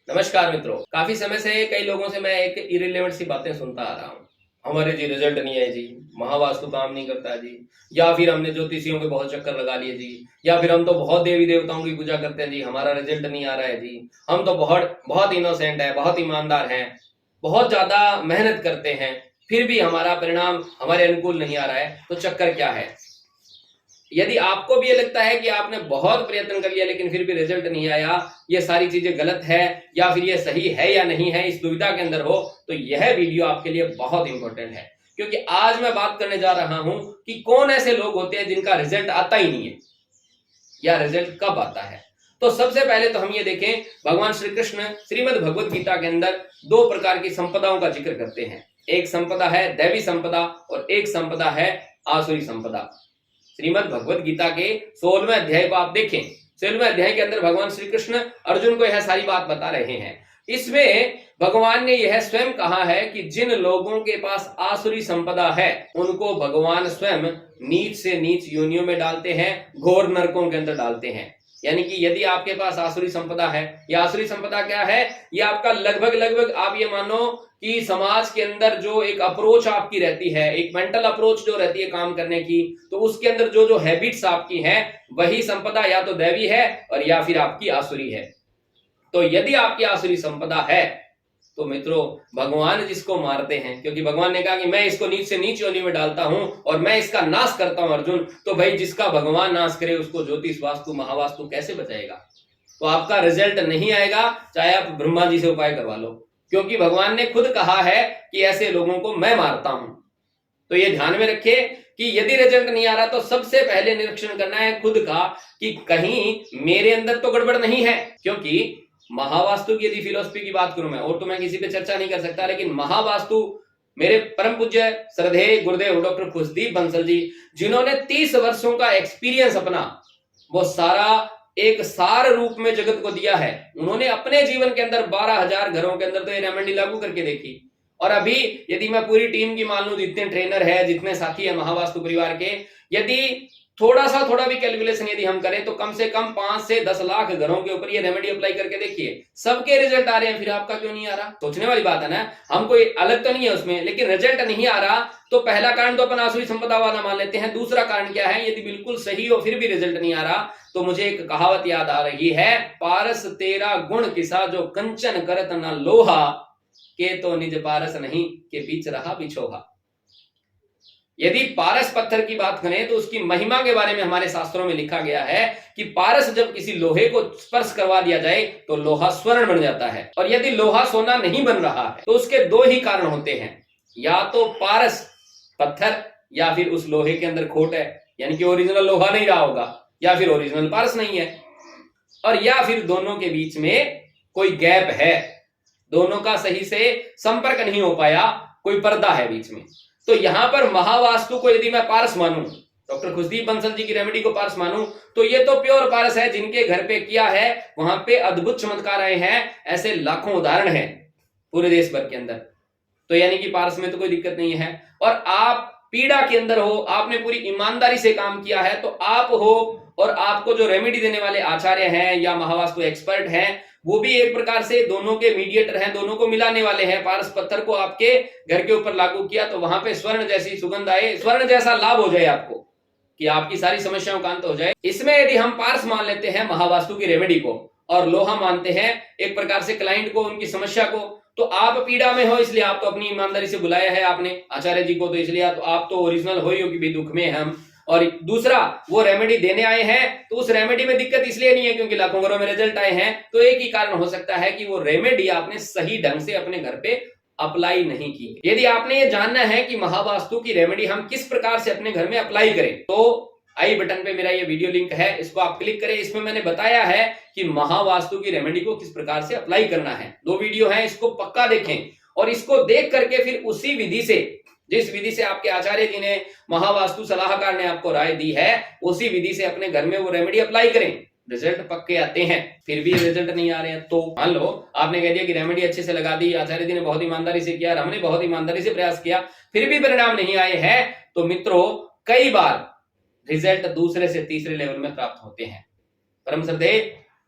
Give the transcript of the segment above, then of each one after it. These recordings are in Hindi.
नमस्कार मित्रों। काफी समय से कई लोगों से मैं एक इरिलेवेंट सी बातें सुनता आ रहा हूँ। हमारे जी रिजल्ट नहीं है जी, महावास्तु काम नहीं करता है जी, या फिर हमने ज्योतिषियों के बहुत चक्कर लगा लिए जी, या फिर हम तो बहुत देवी देवताओं की पूजा करते हैं जी, हमारा रिजल्ट नहीं आ रहा है जी। हम तो बहुत बहुत इनोसेंट है, बहुत ईमानदार हैं, बहुत ज्यादा मेहनत करते हैं, फिर भी हमारा परिणाम हमारे अनुकूल नहीं आ रहा है, तो चक्कर क्या है? यदि आपको भी ये लगता है कि आपने बहुत प्रयत्न कर लिया लेकिन फिर भी रिजल्ट नहीं आया, ये सारी चीजें गलत है या फिर ये सही है या नहीं है, इस दुविधा के अंदर हो, तो यह वीडियो आपके लिए बहुत इंपॉर्टेंट है। क्योंकि आज मैं बात करने जा रहा हूं कि कौन ऐसे लोग होते हैं जिनका रिजल्ट आता ही नहीं है या रिजल्ट कब आता है। तो सबसे पहले तो हम ये देखें, भगवान श्री कृष्ण श्रीमद् भगवत गीता के अंदर दो प्रकार की संपदाओं का जिक्र करते हैं। एक संपदा है दैवी संपदा और एक संपदा है आसुरी संपदा। श्रीमद् भगवत गीता के 16वें अध्याय को आप देखें। 16वें अध्याय के अंदर भगवान श्री कृष्ण अर्जुन को यह सारी बात बता रहे हैं। इसमें भगवान ने यह स्वयं कहा है कि जिन लोगों के पास आसुरी संपदा है उनको भगवान स्वयं नीच से नीच योनियों में डालते हैं, घोर नरकों के अंदर डालते हैं। यानी कि यदि आपके पास आसुरी संपदा है, या आसुरी संपदा क्या है, ये आपका लगभग आप ये मानो कि समाज के अंदर जो एक अप्रोच आपकी रहती है, एक मेंटल अप्रोच जो रहती है काम करने की, तो उसके अंदर जो जो हैबिट्स आपकी हैं, वही संपदा या तो दैवी है और या फिर आपकी आसुरी है। तो यदि आपकी आसुरी संपदा है तो मित्रों, भगवान जिसको मारते हैं, क्योंकि भगवान ने कहा कि मैं इसको नीच से नीच योनि में डालता हूं और मैं इसका नाश करता हूं अर्जुन, तो भाई जिसका भगवान नाश करे उसको ज्योतिष वास्तु महावास्तु कैसे बचाएगा? तो आपका रिजल्ट नहीं आएगा, चाहे आप ब्रह्मा जी से उपाय करवा लो, क्योंकि भगवान ने खुद कहा है कि ऐसे लोगों को मैं मारता हूं। तो ये ध्यान में रखिए कि यदि रिजल्ट नहीं आ रहा तो सबसे पहले निरीक्षण करना है खुद का कि कहीं मेरे अंदर तो गड़बड़ नहीं है। क्योंकि महावास्तु की यदि फिलोसफी की बात करूं मैं, और तो मैं किसी पे चर्चा नहीं कर सकता, लेकिन महावास्तु मेरे परम पूज्य श्रद्धेय गुरुदेव डॉक्टर खुशदीप बंसल जी, जिन्होंने 30 वर्षों का एक्सपीरियंस अपना वो सारा एक सार रूप में जगत को दिया है। उन्होंने अपने जीवन के अंदर 12,000 घरों के अंदर तो ये रेमेडी लागू करके देखी। और अभी यदि मैं पूरी टीम की मान लूं, जितने ट्रेनर है, जितने साथी है महावास्तु परिवार के, यदि थोड़ा भी कैलकुलेशन यदि हम करें तो कम से कम 5 से 10 लाख घरों के ऊपर ये रेमेडी अप्लाई करके देखिए, सबके रिजल्ट आ रहे हैं, फिर आपका क्यों नहीं आ रहा? सोचने वाली बात है ना। हम कोई अलग तो नहीं है उसमें, लेकिन रिजल्ट नहीं आ रहा तो पहला कारण तो अपन आसुरी संपदा वाला मान लेते हैं। दूसरा कारण क्या है? यदि बिल्कुल सही हो फिर भी रिजल्ट नहीं आ रहा तो मुझे एक कहावत याद आ रही है, पारस तेरा गुण किसा जो कंचन करत न लोहा, के तो निज पारस नहीं के बीच रहा बिछोहा। यदि पारस पत्थर की बात करें तो उसकी महिमा के बारे में हमारे शास्त्रों में लिखा गया है कि पारस जब किसी लोहे को स्पर्श करवा दिया जाए तो लोहा स्वर्ण बन जाता है। और यदि लोहा सोना नहीं बन रहा है तो उसके दो ही कारण होते हैं, या तो पारस पत्थर या फिर उस लोहे के अंदर खोट है, यानी कि ओरिजिनल लोहा नहीं रहा होगा, या फिर ओरिजिनल पारस नहीं है, और या फिर दोनों के बीच में कोई गैप है, दोनों का सही से संपर्क नहीं हो पाया, कोई पर्दा है बीच में। तो यहां पर महावास्तु को यदि मैं पारस मानूं, डॉक्टर खुशदीप बंसल जी की रेमेडी को पारस मानूं, तो ये तो प्योर पारस है। जिनके घर पे किया है वहां पे अद्भुत चमत्कार आए हैं, ऐसे लाखों उदाहरण हैं पूरे देश भर के अंदर। तो यानी कि पारस में तो कोई दिक्कत नहीं है। और आप पीड़ा के अंदर हो, आपने पूरी ईमानदारी से काम किया है, तो आप हो और आपको जो रेमेडी देने वाले आचार्य हैं या महावास्तु एक्सपर्ट हैं, वो भी एक प्रकार से दोनों के मीडिएटर हैं, दोनों को मिलाने वाले हैं। पारस पत्थर को आपके घर के ऊपर लागू किया तो वहां पे स्वर्ण जैसी सुगंध आए, स्वर्ण जैसा लाभ हो जाए आपको, कि आपकी सारी समस्याओं का अंत हो जाए। इसमें यदि हम पारस मान लेते हैं महावास्तु की रेमेडी को और लोहा मानते हैं एक प्रकार से क्लाइंट को, उनकी समस्या को, तो आप पीड़ा में हो इसलिए आप तो अपनी ईमानदारी से बुलाया है आपने आचार्य जी को, तो इसलिए आप तो ओरिजिनल हो ही हो कि भी दुख में है हम। और दूसरा, वो रेमेडी देने आए हैं तो उस रेमेडी में दिक्कत इसलिए नहीं है क्योंकि लाखों घरों में रिजल्ट आए हैं, तो एक ही कारण हो सकता है कि वो रेमेडी आपने सही ढंग से अपने घर पे अप्लाई नहीं की। यदि आपने ये जानना है कि महावास्तु की रेमेडी हम किस प्रकार से अपने घर में अप्लाई करें, तो आई बटन पे मेरा ये वीडियो लिंक है, इसको आप क्लिक करें। इसमें मैंने बताया है कि महावास्तु की रेमेडी को किस प्रकार से अप्लाई करना है। 2 वीडियो है, इसको पक्का देखें और इसको देख करके फिर उसी विधि से, जिस विधि से आपके आचार्य जी ने, महावास्तु सलाहकार ने आपको राय दी है, उसी विधि से अपने घर में वो रेमेडी अप्लाई करें। रिजल्ट पक्के आते हैं। फिर भी रिजल्ट नहीं आ रहे हैं तो मान लो आपने कह दिया कि रेमेडी अच्छे से लगा दी, आचार्य जी ने बहुत ईमानदारी से किया, हमने बहुत ईमानदारी से प्रयास किया, फिर भी परिणाम नहीं आए हैं, तो मित्रों कई बार रिजल्ट दूसरे से तीसरे लेवल में प्राप्त होते हैं। परम श्रद्धेय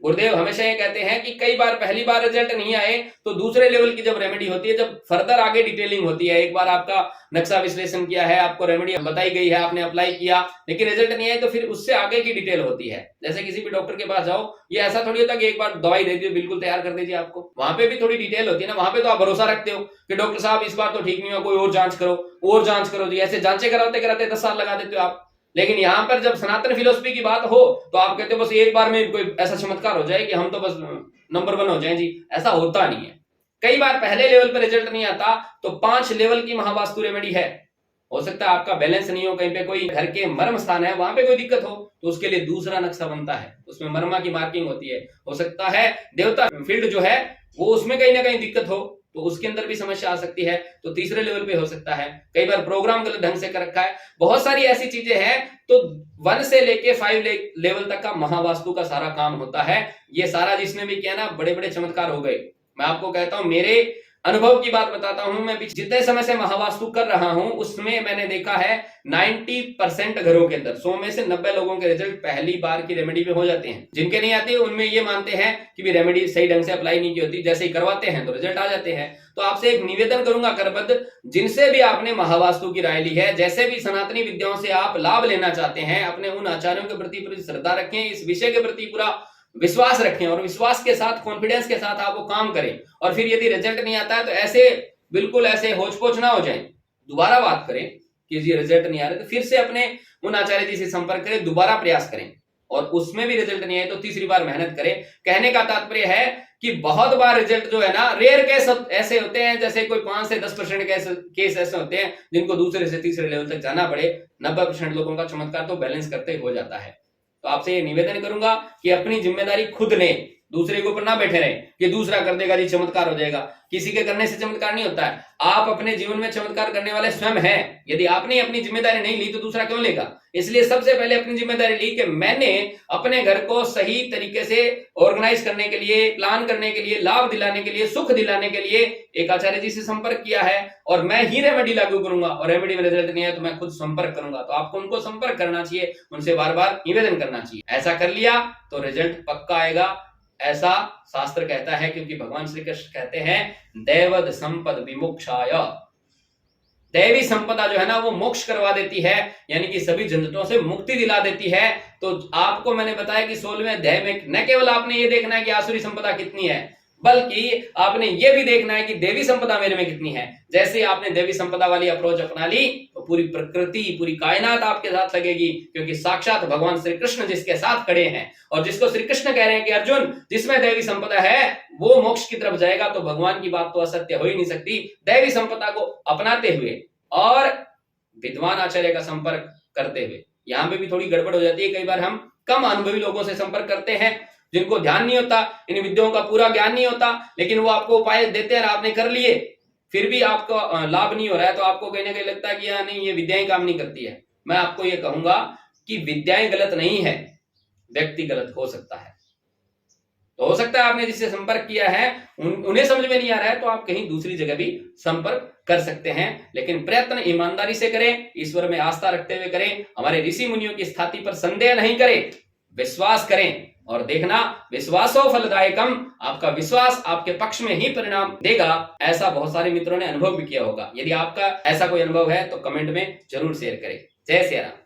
गुरुदेव हमेशा ये कहते हैं कि कई बार पहली बार रिजल्ट नहीं आए तो दूसरे लेवल की जब रेमेडी होती है, जब फर्दर आगे डिटेलिंग होती है, एक बार आपका नक्शा विश्लेषण किया है, आपको रेमेडी बताई गई है, आपने अप्लाई किया लेकिन रिजल्ट नहीं आए, तो फिर उससे आगे की डिटेल होती है। जैसे किसी भी डॉक्टर के पास जाओ, ये ऐसा थोड़ी होता कि एक बार दवाई दे दी बिल्कुल तैयार कर दीजिए, आपको वहां पे भी थोड़ी डिटेल होती है ना। वहां पे तो आप भरोसा रखते हो कि डॉक्टर साहब इस बार तो ठीक नहीं हुआ, कोई और जांच करो, और जांच करो जी, ऐसे जांचे कराते कराते 10 साल लगा देते हो आप। लेकिन यहाँ पर जब सनातन फिलोसफी की बात हो तो आप कहते हो बस एक बार में कोई ऐसा चमत्कार हो जाए कि हम तो बस नंबर 1 हो जाएं जी, ऐसा होता नहीं है। कई बार पहले लेवल पर रिजल्ट नहीं आता तो 5 लेवल की महावास्तु रेमेडी है। हो सकता है आपका बैलेंस नहीं हो, कहीं पे कोई घर के मर्म स्थान है वहां पे कोई दिक्कत हो, तो उसके लिए दूसरा नक्शा बनता है, उसमें मर्मा की मार्किंग होती है। हो सकता है देवता फील्ड जो है वो उसमें कहीं ना कहीं दिक्कत हो, तो उसके अंदर भी समस्या आ सकती है, तो तीसरे लेवल पे हो सकता है। कई बार प्रोग्राम गलत ढंग से कर रखा है, बहुत सारी ऐसी चीजें हैं। तो 1 से लेके 5 लेवल तक का महावास्तु का सारा काम होता है। ये सारा जिसने भी किया ना, बड़े बड़े चमत्कार हो गए। मैं आपको कहता हूं, मेरे अनुभव की बात बताता हूं, मैं जितने समय से महावास्तु कर रहा हूं उसमें मैंने देखा है 90% घरों के अंदर 100 में से 90 लोगों के रिजल्ट पहली बार की रेमेडी में हो जाते हैं। जिनके नहीं आते उनमें ये मानते हैं कि भी रेमेडी सही ढंग से अप्लाई नहीं की होती, जैसे ही करवाते हैं तो रिजल्ट आ जाते हैं। तो आपसे एक निवेदन करूंगा करबद्ध, जिनसे भी आपने महावास्तु की राय ली है, जैसे भी सनातनी विद्याओं से आप लाभ लेना चाहते हैं, अपने उन आचार्यों के प्रति पूरी श्रद्धा रखें, इस विषय के प्रति पूरा विश्वास रखें और विश्वास के साथ कॉन्फिडेंस के साथ आप वो काम करें। और फिर यदि रिजल्ट नहीं आता है तो ऐसे बिल्कुल ऐसे होच पोच ना हो जाए, दोबारा बात करें कि ये रिजल्ट नहीं आ रहा, तो फिर से अपने उन आचार्य जी से संपर्क करें, दोबारा प्रयास करें, और उसमें भी रिजल्ट नहीं आए तो तीसरी बार मेहनत करें। कहने का तात्पर्य है कि बहुत बार रिजल्ट जो है ना, रेयर केस ऐसे होते हैं, जैसे कोई 5 से 10% केस ऐसे होते हैं जिनको दूसरे से तीसरे लेवल तक जाना पड़े। 90% लोगों का चमत्कार तो बैलेंस करते हो जाता है। तो आपसे ये निवेदन करूंगा कि अपनी जिम्मेदारी खुद लें, दूसरे के ऊपर ना बैठे रहें कि दूसरा कर देगा जी चमत्कार हो जाएगा। किसी के करने से चमत्कार नहीं होता है, आप अपने जीवन में चमत्कार करने वाले स्वयं हैं। यदि आपने अपनी जिम्मेदारी नहीं ली तो दूसरा क्यों लेगा। इसलिए सबसे पहले अपनी जिम्मेदारी ली कि मैंने अपने घर को सही तरीके से ऑर्गेनाइज करने के लिए, प्लान करने के लिए, लाभ दिलाने के लिए, सुख दिलाने के लिए एक आचार्य जी से संपर्क किया है, और मैं ही रेमेडी लागू करूंगा। और रेमेडी में रिजल्ट नहीं है तो मैं खुद संपर्क करूंगा। तो आपको उनको संपर्क करना चाहिए, उनसे बार बार निवेदन करना चाहिए। ऐसा कर लिया तो रिजल्ट पक्का आएगा, ऐसा शास्त्र कहता है। क्योंकि भगवान श्री कृष्ण कहते हैं दैवद संपद विमुक्षाय, दैवी संपदा जो है ना वो मोक्ष करवा देती है, यानी कि सभी झंझटों से मुक्ति दिला देती है। तो आपको मैंने बताया कि 16वें अध्याय में न केवल आपने ये देखना है कि आसुरी संपदा कितनी है, बल्कि आपने ये भी देखना है कि देवी संपदा मेरे में कितनी है। जैसे आपने देवी संपदा वाली अप्रोच अपना ली तो पूरी प्रकृति, पूरी कायनात आपके साथ लगेगी, क्योंकि साक्षात भगवान श्री कृष्ण जिसके साथ खड़े हैं, और जिसको श्री कृष्ण कह रहे हैं कि अर्जुन जिसमें देवी संपदा है वो मोक्ष की तरफ जाएगा, तो भगवान की बात तो असत्य हो ही नहीं सकती। देवी संपदा को अपनाते हुए और विद्वान आचार्य का संपर्क करते हुए, यहाँ पे भी थोड़ी गड़बड़ हो जाती है। कई बार हम कम अनुभवी लोगों से संपर्क करते हैं, जिनको ध्यान नहीं होता, इन विद्याओं का पूरा ज्ञान नहीं होता, लेकिन वो आपको उपाय देते हैं, आपने कर लिए, फिर भी आपको लाभ नहीं हो रहा है, तो आपको कहीं ना कहीं लगता है कि यार नहीं, ये विद्याएं काम नहीं करती है। मैं आपको ये कहूंगा कि विद्याएं गलत नहीं है, व्यक्ति गलत हो सकता है। तो हो सकता है आपने जिससे संपर्क किया है उन्हें समझ में नहीं आ रहा है, तो आप कहीं दूसरी जगह भी संपर्क कर सकते हैं, लेकिन प्रयत्न ईमानदारी से करें, ईश्वर में आस्था रखते हुए करें, हमारे ऋषि मुनियों की स्थाति पर संदेह नहीं करें, विश्वास करें, और देखना विश्वासो फलदायकम, आपका विश्वास आपके पक्ष में ही परिणाम देगा। ऐसा बहुत सारे मित्रों ने अनुभव भी किया होगा। यदि आपका ऐसा कोई अनुभव है तो कमेंट में जरूर शेयर करें। जय श्री राम।